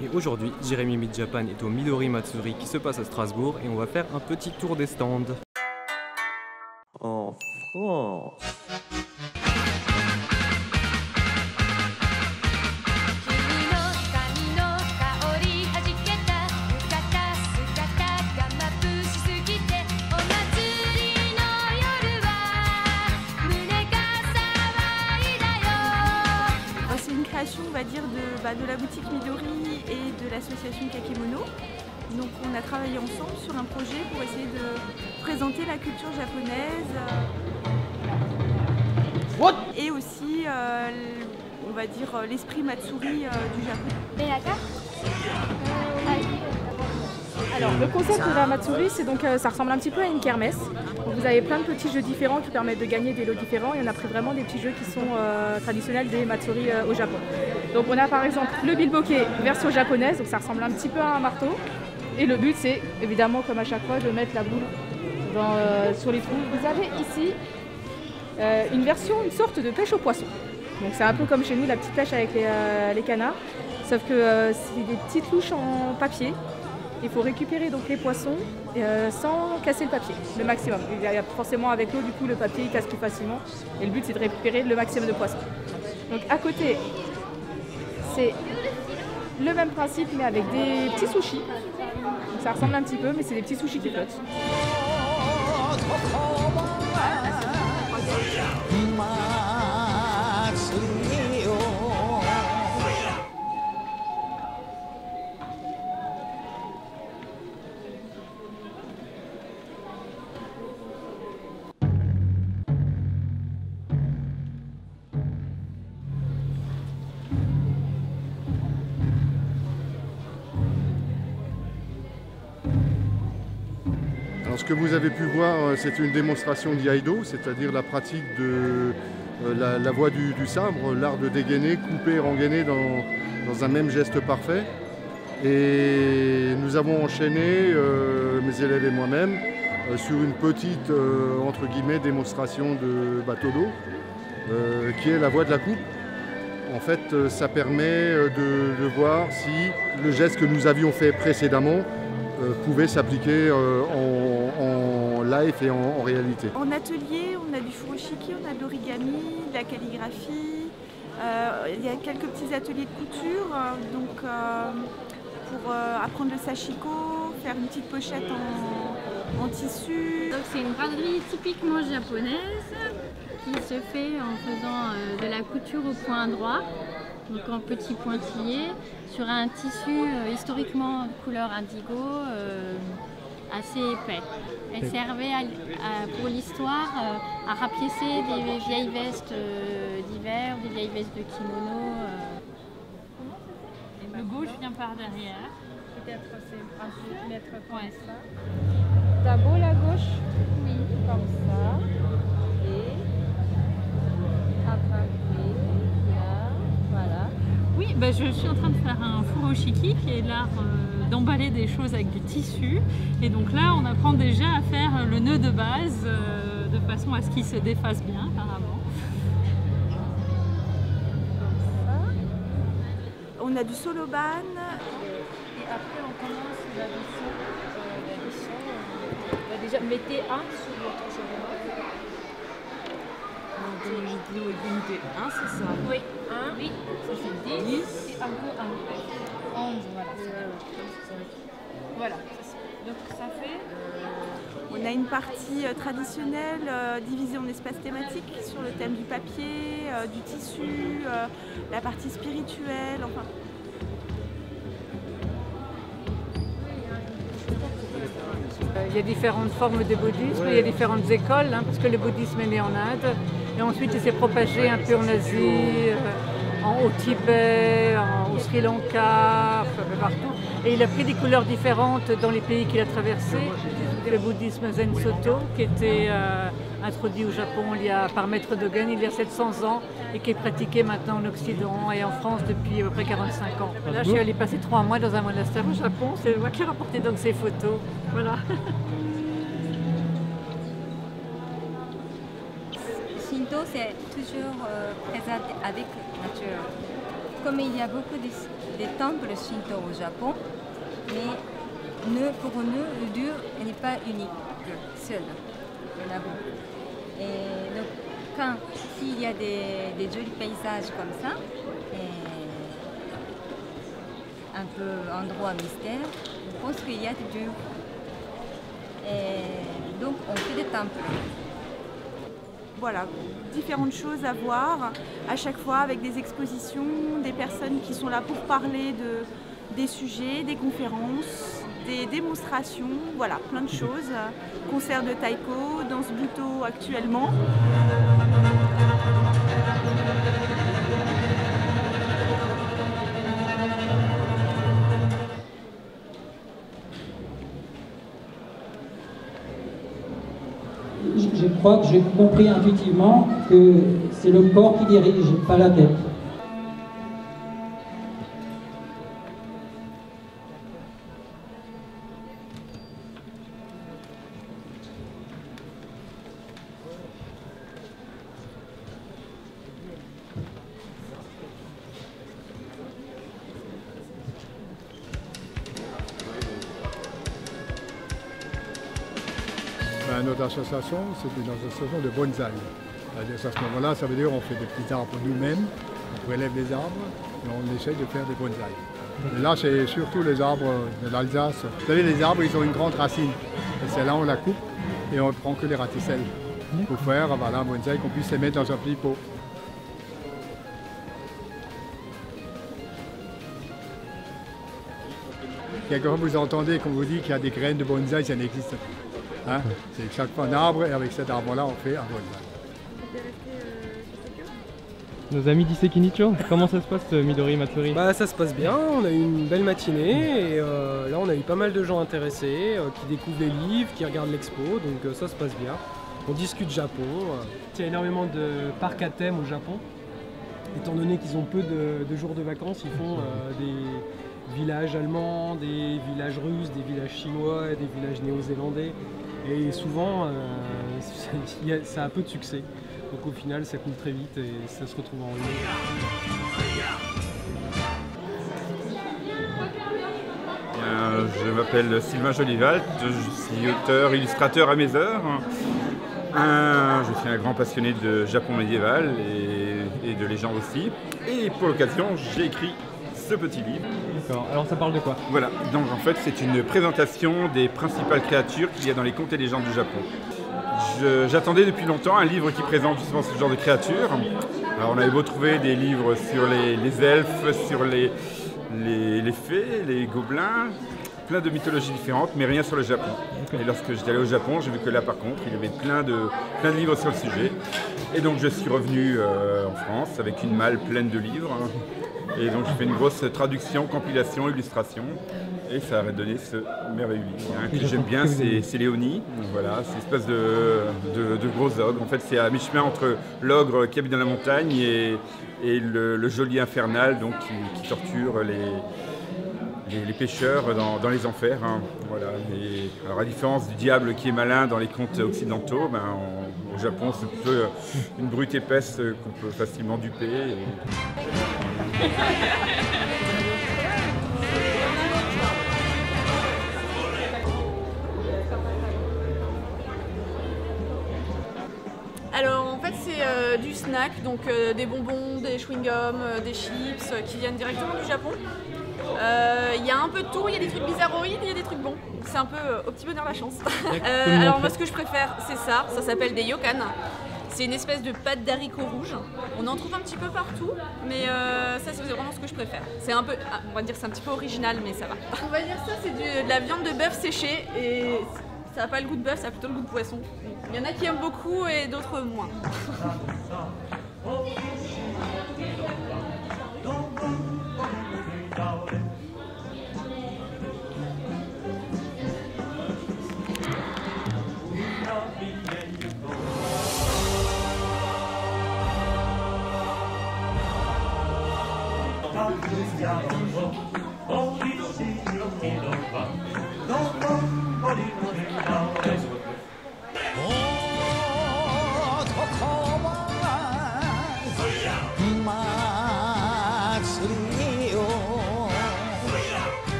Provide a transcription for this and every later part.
Et aujourd'hui, Jérémy Meet Japan est au Midori Matsuri qui se passe à Strasbourg et on va faire un petit tour des stands. En France. C'est une création, on va dire, de la boutique Midori et de l'association Kakemono. Donc on a travaillé ensemble sur un projet pour essayer de présenter la culture japonaise et aussi, on va dire, l'esprit Matsuri du Japon. Et la carte Alors le concept de la Matsuri, c'est donc ça ressemble un petit peu à une kermesse. Donc, vous avez plein de petits jeux différents qui permettent de gagner des lots différents et on a pris vraiment des petits jeux qui sont traditionnels des Matsuri au Japon. Donc on a par exemple le bilboquet version japonaise, donc ça ressemble un petit peu à un marteau. Et le but c'est évidemment comme à chaque fois de mettre la boule sur les trous. Vous avez ici une sorte de pêche au poisson. Donc c'est un peu comme chez nous la petite pêche avec les canards, sauf que c'est des petites louches en papier. Il faut récupérer donc les poissons sans casser le papier, le maximum. Il y a forcément avec l'eau, du coup, le papier il casse plus facilement. Et le but, c'est de récupérer le maximum de poissons. Donc à côté, c'est le même principe, mais avec des petits sushis. Donc, ça ressemble un petit peu, mais c'est des petits sushis qui flottent. Alors, ce que vous avez pu voir, c'est une démonstration d'Iaido, c'est-à-dire la pratique de la voie du sabre, l'art de dégainer, couper et rengainer dans un même geste parfait. Et nous avons enchaîné, mes élèves et moi-même, sur une petite, entre guillemets, démonstration de bateau d'eau, qui est la voie de la coupe. En fait, ça permet de voir si le geste que nous avions fait précédemment pouvait s'appliquer en live et en réalité. En atelier, on a du furoshiki, on a de l'origami, de la calligraphie. Il y a quelques petits ateliers de couture, donc pour apprendre le sashiko, faire une petite pochette en tissu. Donc c'est une braderie typiquement japonaise qui se fait en faisant de la couture au point droit, donc en petits pointillés, sur un tissu historiquement de couleur indigo assez épais. Elle servait pour l'histoire à rapiécer des vieilles vestes d'hiver, des vieilles vestes de kimono. Le gauche vient par derrière. Peut-être c'est un peu mettre comme ça. Tableau la gauche, Oui. comme ça. Et attraper, là, voilà. Oui, bah, je suis en train de faire un furoshiki qui est l'art d'emballer des choses avec du tissu. Et donc là, on apprend déjà à faire le nœud de base de façon à ce qu'il se défasse bien par avant. On a du soloban. Et après, on commence la dessin. Déjà, mettez un sur votre chemin. Donc, vidéo est limitée 1, c'est ça? Oui. 1, oui. Ça fait 10. Et encore un. 11, voilà. Voilà. Donc ça fait. On a une partie traditionnelle divisée en espaces thématiques sur le thème du papier, du tissu, la partie spirituelle, enfin. Il y a différentes formes de bouddhisme, il y a différentes écoles, parce que le bouddhisme est né en Inde. Et ensuite, il s'est propagé un peu en Asie, au Tibet, au Sri Lanka, un peu partout. Et il a pris des couleurs différentes dans les pays qu'il a traversés. Le bouddhisme Zen Soto, qui était introduit au Japon par Maître Dogen il y a 700 ans et qui est pratiqué maintenant en Occident et en France depuis à peu près 45 ans. Là, je suis allée passer 3 mois dans un monastère au Japon. C'est moi qui ai rapporté donc ces photos. Voilà. Shinto, c'est toujours présent avec la nature. Comme il y a beaucoup de des temples shinto au Japon, mais pour nous, le dieu n'est pas unique, seul. Il y en a beaucoup. Et donc, s'il y a des jolis paysages comme ça, un peu endroit mystère, je pense qu'il y a des dieux. Et donc, on fait des temples. Voilà, différentes choses à voir, à chaque fois avec des expositions, des personnes qui sont là pour parler des sujets, des conférences, des démonstrations, voilà, plein de choses. Concert de taiko, danse buto actuellement. Je crois que j'ai compris intuitivement que c'est le corps qui dirige, pas la tête. Notre association, c'est une association de bonsaï. À ce moment-là, ça veut dire qu'on fait des petits arbres nous-mêmes, on prélève les arbres et on essaye de faire des bonsaïs. Et là, c'est surtout les arbres de l'Alsace. Vous savez, les arbres, ils ont une grande racine. Et celle-là, on la coupe et on ne prend que les raticelles pour faire voilà, un bonsaï qu'on puisse les mettre dans un petit pot. Quelquefois, vous entendez qu'on vous dit qu'il y a des graines de bonsaï, ça n'existe pas. Hein, c'est chaque fois un arbre et avec cet arbre-là, on fait un bonsaï. Nos amis d'Isseki Nicho, comment ça se passe Midori Matsuri? Bah ça se passe bien, on a eu une belle matinée et là on a eu pas mal de gens intéressés qui découvrent les livres, qui regardent l'expo, donc ça se passe bien. On discute Japon, il y a énormément de parcs à thème au Japon, étant donné qu'ils ont peu de jours de vacances, ils font des villages allemands, des villages russes, des villages chinois, des villages néo-zélandais. Et souvent, ça a peu de succès. Donc au final, ça coule très vite et ça se retrouve en ligne. Je m'appelle Sylvain Jolivalt, je suis auteur, illustrateur à mes heures. Je suis un grand passionné de Japon médiéval et de légendes aussi. Et pour l'occasion, j'ai écrit ce petit livre. D'accord, alors ça parle de quoi? Voilà, donc en fait c'est une présentation des principales créatures qu'il y a dans les contes et légendes du Japon. J'attendais depuis longtemps un livre qui présente justement ce genre de créatures. Alors on avait beau trouver des livres sur les elfes, sur les fées, les gobelins, plein de mythologies différentes, mais rien sur le Japon. Et lorsque j'étais allé au Japon, j'ai vu que là par contre, il y avait plein de livres sur le sujet. Et donc je suis revenu en France avec une malle pleine de livres. Et donc j'ai fait une grosse traduction, compilation, illustration. Et ça a donné ce merveilleux livre que j'aime bien, c'est Léonie. Voilà, c'est une espèce de gros ogre. En fait, c'est à mi-chemin entre l'ogre qui habite dans la montagne et le geôlier infernal donc, qui torture les pêcheurs dans les enfers. Hein. Voilà. Et, alors à différence du diable qui est malin dans les contes occidentaux, au Japon c'est plutôt une brute épaisse qu'on peut facilement duper. Alors en fait c'est du snack, donc des bonbons, des chewing-gums, des chips qui viennent directement du Japon. Il y a un peu de tout, il y a des trucs bizarroïdes et il y a des trucs bons. C'est un peu au petit bonheur la chance. Alors moi ce que je préfère c'est ça s'appelle des yokan. C'est une espèce de pâte d'haricots rouges. On en trouve un petit peu partout, mais ça c'est vraiment ce que je préfère. C'est un peu, on va dire c'est un petit peu original, mais ça va. On va dire ça c'est de la viande de bœuf séchée et ça n'a pas le goût de bœuf, ça a plutôt le goût de poisson. Il y en a qui aiment beaucoup et d'autres moins.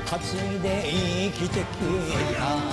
担いで生きてくよ